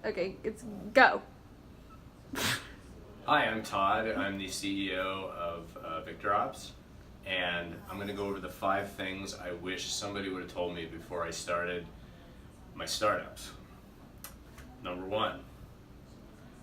Okay, it's go. Hi, I'm Todd. I'm the CEO of VictorOps, and I'm going to go over the 5 things I wish somebody would have told me before I started my startups. Number 1,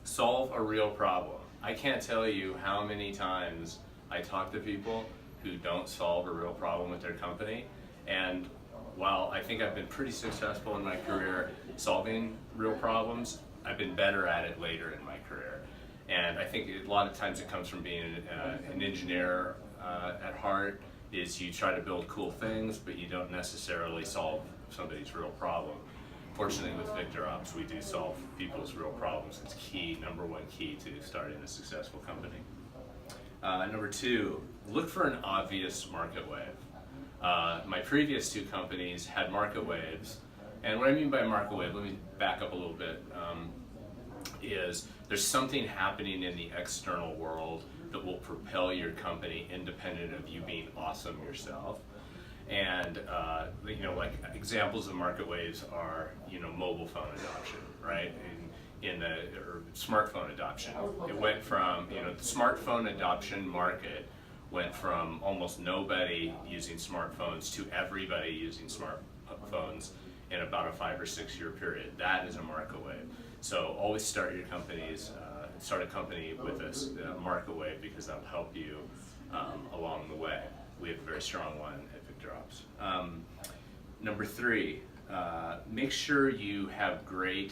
solve a real problem. I can't tell you how many times I talk to people who don't solve a real problem with their company, and while I think I've been pretty successful in my career solving real problems, I've been better at it later in my career. And I think a lot of times it comes from being an engineer at heart, is you try to build cool things, but you don't necessarily solve somebody's real problem. Fortunately with VictorOps, we do solve people's real problems. It's key, number 1 key to starting a successful company. Number 2, look for an obvious market wave. My previous 2 companies had market waves, and what I mean by market wave, let me back up a little bit, is there's something happening in the external world that will propel your company independent of you being awesome yourself. And like examples of market waves are, mobile phone adoption, right? Or smartphone adoption. It went from, the smartphone adoption market went from almost nobody using smartphones to everybody using smartphones in about a 5 or 6 year period. That is a market wave. So always start your companies, start a company with a market wave, because that'll help you along the way. We have a very strong one at VictorOps. Number 3, make sure you have great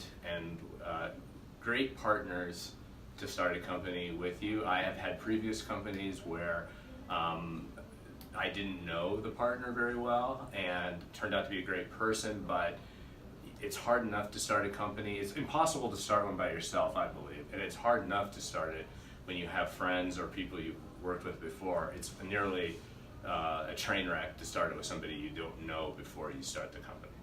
partners to start a company with you. I have had previous companies where I didn't know the partner very well and turned out to be a great person, but it's hard enough to start a company. It's impossible to start one by yourself, I believe, and it's hard enough to start it when you have friends or people you've worked with before. It's nearly a train wreck to start it with somebody you don't know before you start the company.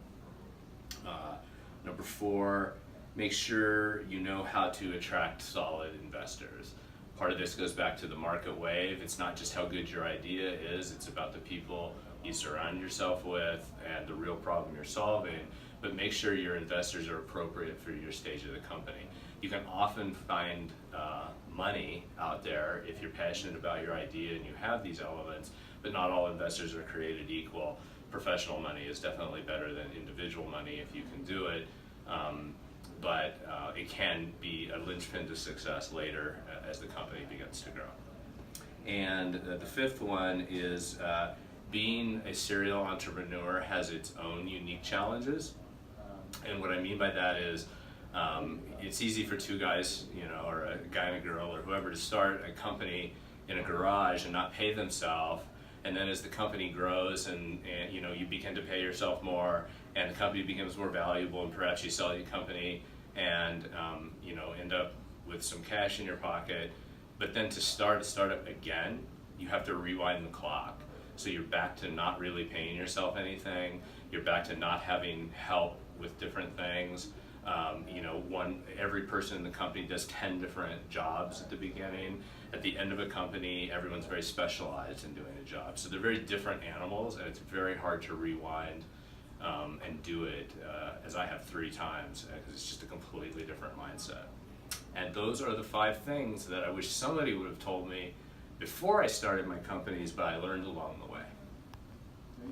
Number 4, make sure you know how to attract solid investors. Part of this goes back to the market wave. It's not just how good your idea is, it's about the people you surround yourself with and the real problem you're solving, but make sure your investors are appropriate for your stage of the company. You can often find money out there if you're passionate about your idea and you have these elements, but not all investors are created equal. Professional money is definitely better than individual money if you can do it, but it can be a linchpin to success later as the company begins to grow. And the 5th one is being a serial entrepreneur has its own unique challenges. And what I mean by that is it's easy for 2 guys, or a guy and a girl or whoever, to start a company in a garage and not pay themselves. And then as the company grows and you begin to pay yourself more and the company becomes more valuable, and perhaps you sell your company and end up with some cash in your pocket. But then to start a startup again, you have to rewind the clock. So you're back to not really paying yourself anything. You're back to not having help with different things. Every person in the company does 10 different jobs at the beginning. At the end of a company, everyone's very specialized in doing a job. So they're very different animals, and it's very hard to rewind and do it as I have 3 times, because it's just a completely different mindset. And those are the 5 things that I wish somebody would have told me before I started my companies, but I learned along the way.